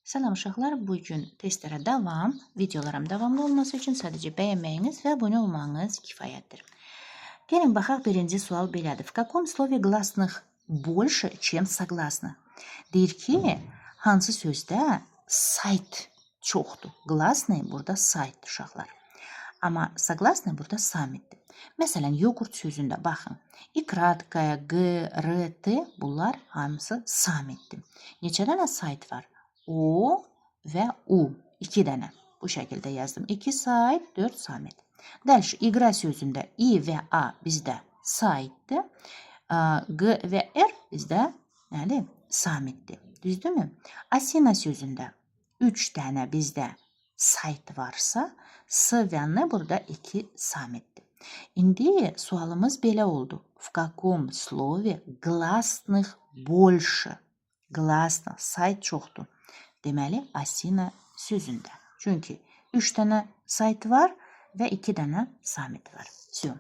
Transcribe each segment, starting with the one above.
Salam uşaqlar, bugün testlərə davam, videolarım davamlı olması üçün sadəcə bəyənməyiniz və abunə olmağınız kifayətdir. Gəlin baxaq, birinci sual belədir. В каком слове гласных больше, чем согласных? Deyir ki, hansı sözdə sayt çoxdur? Glasный burada sayt uşaqlar. Amma согласный burada samitdir. Məsələn, yoğurt sözündə baxın. И краткая, G, R, T bunlar hamısı samitdir. Neçə dənə sayt var? O və U. 2 dənə. Bu şəkildə yazdım. 2 sayt, 4 samit. Dəlşi, iqra sözündə I və A bizdə saitdir. G və R bizdə nədir? Samitdir. Düzdürmü? Asina sözündə 3 dənə bizdə sayt varsa, S və N burada 2 samitdir. İndi sualımız belə oldu. В каком слове гласных больше? Гласных, sayt çoxdur. Deməli, asina sözündə. Çünki 3 dənə sayt var və 2 dənə samit var. Все.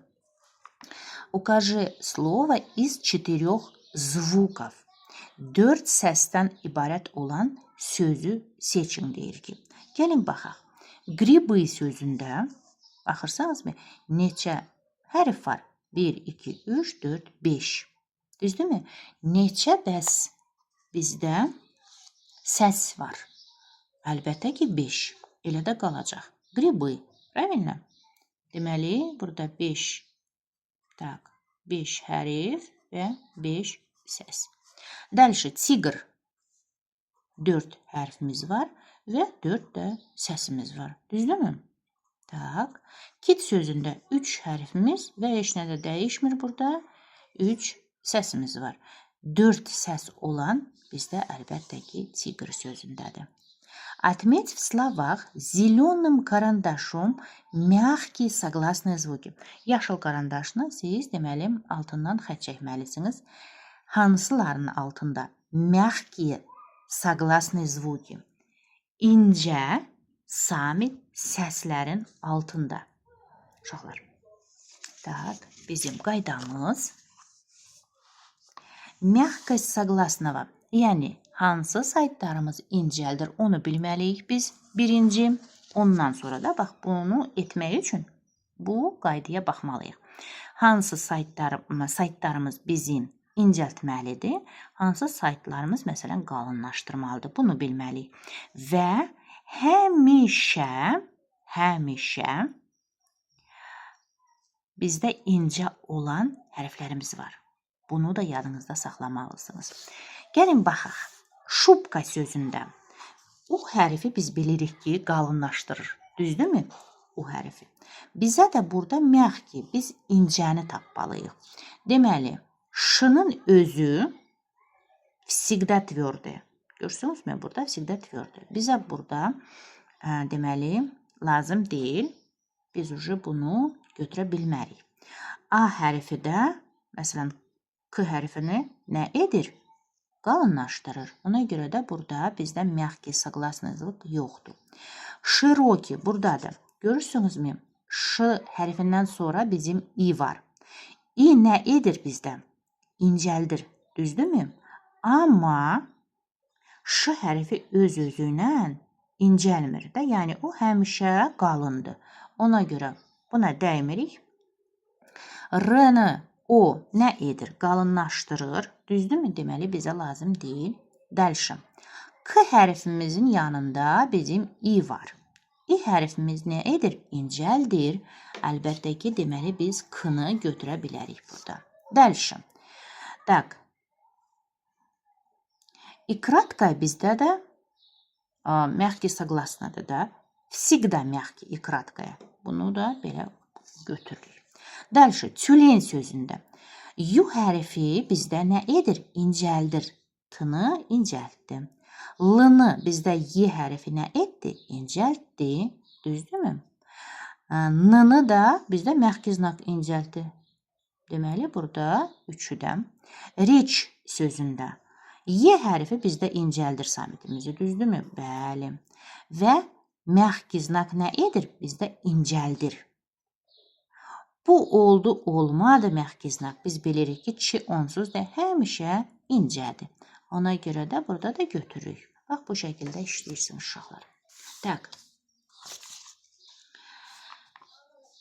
Укажи слово из 4 звуков. 4 səsdən ibarət olan sözü seçin deyir ki. Gəlin baxaq. Грибы sözündə baxırsanızmı? Neçə hərf var? 1, 2, 3, 4, 5. Düzdürmü? Neçə bəs bizdə səs var? Əlbəttə ki 5. Elə də qalacaq. Грибы. Правильно? Deməli, burada 5 hərf və 5 səs. Dəlşi, tigr. 4 hərfimiz var və 4 də səsimiz var. Düzdürmü? Tak. Kit sözündə 3 hərfimiz və heç nə də dəyişmir burada. 3 səsimiz var. 4 səs olan bizdə əlbəttə ki tigr sözündədir. Отметь в словах зеленым карандашом мягкие согласные звуки. Yaşıl karandaşla siz deməli altından xətt çəkməlisiniz. Hansılarının altında? Mягкие согласные звуки. İncə, samit səslərin altında. Uşaqlar. Так, bizim qaydamız мягкость согласного. Yəni, hansı saytlarımız incəldir, onu bilməliyik biz birinci. Ondan sonra da, bax, bunu etmək üçün bu qaydaya baxmalıyıq. Hansı saytlarımız bizim incəltməlidir, hansı saytlarımız, məsələn, qalınlaşdırmalıdır, bunu bilməliyik. Və həmişə bizdə incə olan hərflərimiz var. Bunu da yadınızda saxlamalısınız. Gəlin baxaq. Şubka sözündə o hərfi biz bilirik ki, qalınlaşdırır. Düzdürmü? O hərfi. Bizə də burada mягкий, biz incəni tapmalıyıq. Deməli, şının özü всегда tвердый. Görürsünüzmü? Burada всегда tвердый. Bizə burada deməli, lazım deyil. Biz bunu götürə bilmərik. A hərfi də, məsələn, K hərfini nə edir? Qalınlaşdırır. Ona görə də burada bizdə mягкий согласный звук yoxdur. Şiroki buradadır. Görürsünüzmü? Ş hərfindən sonra bizim I var. I nə edir bizdə? İncəldir. Düzdürmü? Amma Ş hərfi öz-özünə incəlmir də. Yəni, o həmişə qalındır. Ona görə buna dəymirik. R-nı o nə edir? Qalınlaşdırır. Düzdürmü? Deməli, bizə lazım deyil. Dəlşi. K hərfimizin yanında bizim I var. I hərfimiz nə edir? İncəldir. Əlbəttə ki, deməli, biz K-nı götürə bilərik burada. Dəlşi. Tak. И краткая bizdə də mягкий согласныdır da. Всегда mягкий и краткая. Bunu da belə götürürük. Dəlşi, tülen sözündə. Yu hərfi bizdə nə edir? İncəldir. T-nı incəltdi. L-nı bizdə Y hərfi nə etdi? İncəltdi. Düzdürmü? N-nı da bizdə mягкий znak incəltdi. Deməli, burada üçüdən. Reç sözündə. Y hərfi bizdə incəldir samitimizi. Düzdürmü? Bəli. Və mягкий znak nə edir? Bizdə incəldir. Bu oldu, olmadı mягкий znak. Biz bilirik ki, onsuz da həmişə incədir. Ona görə də burada da götürürük. Bax, bu şəkildə işləyirsiniz uşaqlar. Так.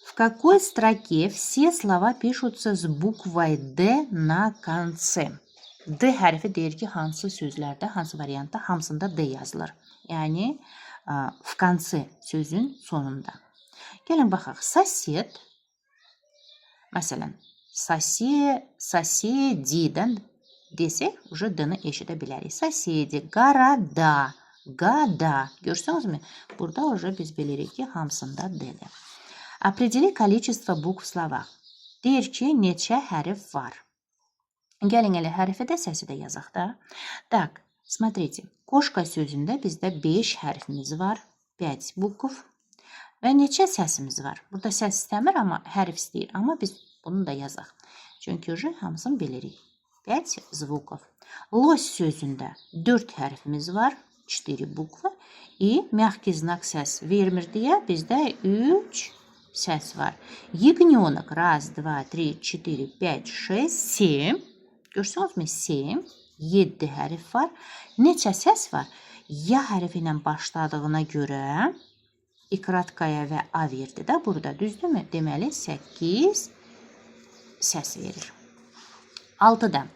В какой строке все слова пишутся с буквой D на конце? D hərfi deyir ki, hansı sözlərdə, hansı variantda, hamısında D yazılır. Yəni, в конце sözün sonunda. Gəlin baxaq. Сосед, məsələn, соседиdən desək, уже D-ni eşidə bilərik. Соседи, города, года. Görsünüzmü? Burada уже biz bilirik ki, hamısında D-dir. Определи количество букв в словах. Deyir ki, neçə hərf var. Gəlin elə hərfi də, səsi də yazaq da. Так, смотрите. Qoşqa sözündə bizdə 5 hərfimiz var. 5 bukv. Və neçə səsimiz var? Burada səs istəmir, amma hərf istəyir. Amma biz bunu da yazaq. Çünki hamısını bilirik. 5 zvukov. Лось sözündə 4 hərfimiz var. 4 bukva. Mягкий знак səs vermir deyə bizdə 3 səs var. Ягненок. 1, 2, 3, 4, 5, 6, 7. Görsünüzmü? 7. 7 hərf var. Neçə səs var? Ya hərfi ilə başladığına görə ikratkaya və a verdi də burada. Düzdürmü? Deməli 8 səs verir. 6-da.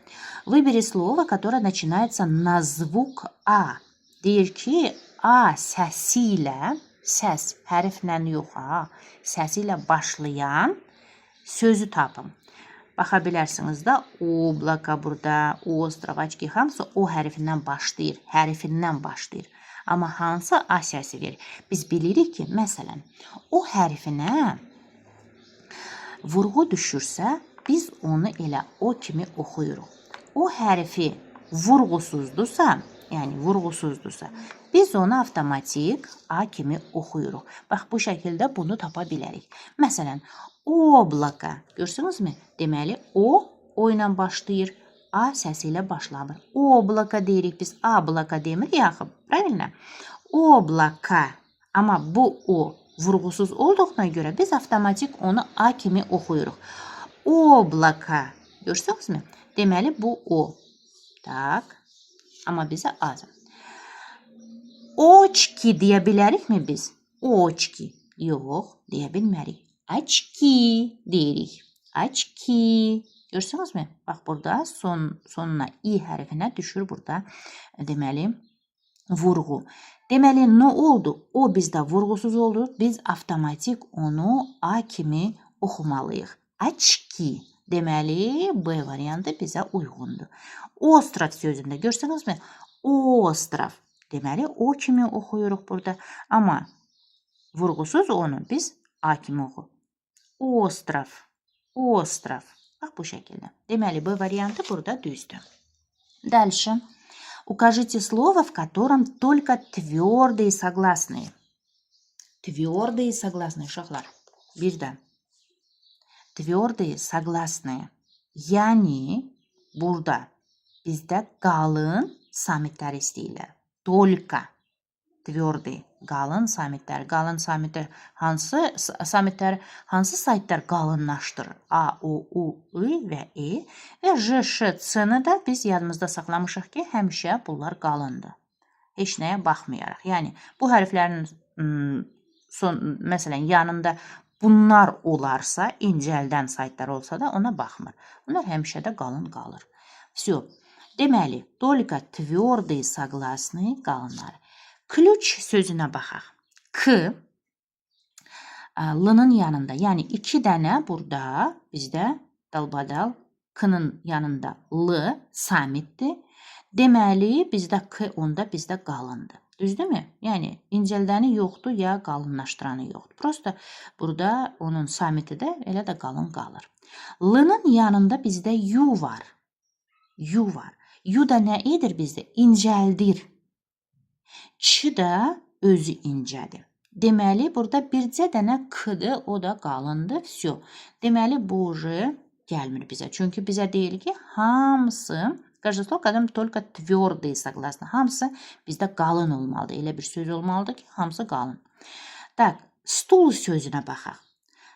Выбери слово, которое начинается на звук A. Deyir ki, A səsi ilə, səs hərflə yox, səsi ilə başlayan sözü tapın. Baxa bilərsiniz də, oblaka burada, ostrov, açki, hamısı o hərfindən başlayır. Amma hansı A səsi verir? Biz bilirik ki, məsələn, o hərfinə vurğu düşürsə, biz onu elə o kimi oxuyuruq. O hərfi vurğusuzdursa, biz onu avtomatik A kimi oxuyuruq. Bax, bu şəkildə bunu tapa bilərik. Məsələn, oblaka, görsünüzmü? Deməli, o ilə başlayır, A səsi ilə başlamır. Oblaka deyirik biz, ablaka demir yaxın, правильно? Oblaka, amma bu o vurğusuz olduğuna görə biz avtomatik onu A kimi oxuyuruq. Oblaka, görsünüzmü? Deməli, bu o. Tak, amma bizə azım. Oçki deyə bilərikmi biz? Oçki. Yox, deyə bilmərik. Açki deyirik. Açki. Görsünüzmü? Bax, burada sonuna i hərfinə düşür burada. Deməli, vurğu. Deməli, nə oldu? O bizdə vurğusuz oldu. Biz avtomatik onu A kimi oxumalıyıq. Açki. Deməli, B variantı bizə uyğundur. Ostrov sözündə görsünüzmü? Ostrov. Deməli, o kimi oxuyuruq burada. Amma vurğusuz onu biz A kimi oxuyuruq. Ostrov. Ostrov. Bax, bu şəkildə. Deməli, B variantı burada düzdür. Дальше. Укажите слово, в котором только твердые согласные. Твердые согласные, uşaqlar. Bir də. Tвердые согласные. Yəni, burada bizdə qalın samitlər istəyirlər. Только tвердые, qalın samitlər. Qalın samitlər hansı saytlar qalınlaşdırır? A, O, U, I və E və J, Ş, C-ni də biz yadımızda saxlamışıq ki, həmişə bunlar qalındır. Heç nəyə baxmayaraq. Yəni, bu hərflərin məsələn, yanında bunlar olarsa, incəldən saytlar olsa da ona baxmır. Bunlar həmişə də qalın qalır. Все. Deməli, только tвердые согласные qalınları. Ключ sözünə baxaq. K, L-nın yanında, yəni 2 dənə burada bizdə dalbadal K-nın yanında L samitdir. Deməli, bizdə K onda bizdə qalındır. Düzdürmü? Yəni, incəldəni yoxdur ya qalınlaşdıranı yoxdur. Prosta burada onun samiti də elə də qalın qalır. L-nın yanında bizdə U var. U var. U da nə edir bizdə? İncəldir. Ç da özü incədir. Deməli, burada bircə dənə K-dır, o da qalındır. Всё. Deməli, bu gəlmir bizə. Çünki bizə deyil ki, hamısı, каждое слово, когда только твердые согласны. Hamısı bizdə qalın olmalıdır. Elə bir söz olmalıdır ki, hamısı qalın. Так, stul sözünə baxaq.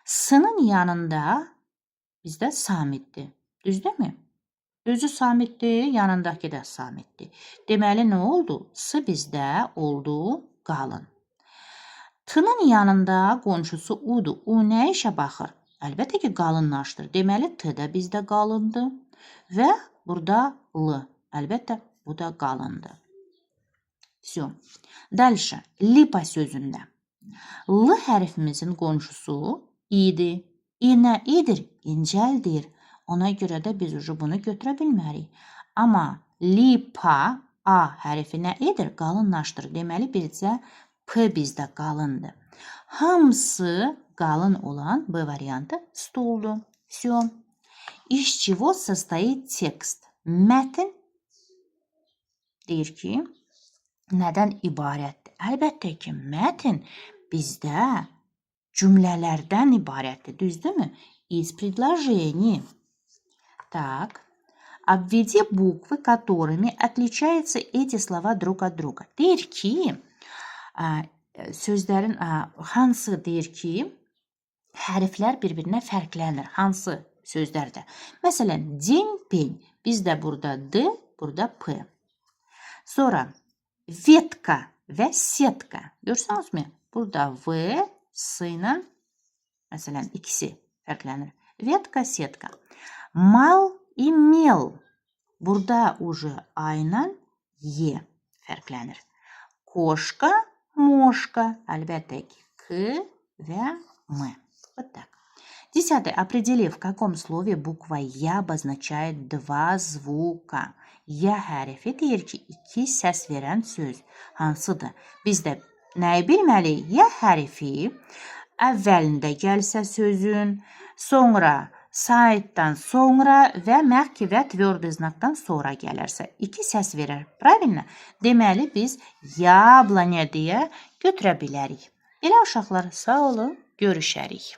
S-nın yanında bizdə samitdir. Düzdürmü? Özü samitdir, yanındakı da samitdir. Deməli, nə oldu? S bizdə oldu qalın. T-nın yanında qonşusu U-dur. U nə işə baxır? Əlbəttə ki, qalınlaşdır. Deməli, T də bizdə qalındır. Və burada L. Əlbəttə, bu da qalındır. Все. Dəlşə, lipa sözündə. L hərfimizin qonşusu İ-dir. İ nə İ-dir? İncəldir. Ona görə də biz bunu götürə bilmərik. Amma lipa, A hərfi nə edir? Qalınlaşdır. Deməli, bircə P bizdə qalındır. Hamısı qalın olan B variantı stoldur. Все. Из чего состоит текст? Mətn deyir ki, nədən ibarətdir? Əlbəttə ki, mətn bizdə cümlələrdən ibarətdir. Düzdürmü? Из предложений. Так. Обведи буквы, которыми отличаются эти слова друг от друга. Deyir ki, sözlərin hansı deyir ki, hərflər bir-birinə fərqlənir. Hansı sözlərdə? Məsələn, день, bizdə burada D, burada P. Sonra ветка və сетка. Görürsünüzmü? Burada V, S ilə məsələn ikisi fərqlənir. Ветка, сетка. Mal и mel. Burada A ilə Y fərqlənir. Кошка, мошка. Əlbəttə ki, K və M. Вот так. 10. Определи, в каком слове буква Я обозначает два звука. Ya hərfi deyir ki, iki səs verən söz. Hansıdır? Biz də nəyi bilməliyik? Ya hərfi əvvəlində gəlsə sözün, sonra saitdən sonra və məhki və tverdi znakdan sonra gələrsə. İki səs verər. Правильно? Deməli, biz yablanya deyə götürə bilərik. Elə uşaqlar, sağ olun, görüşərik.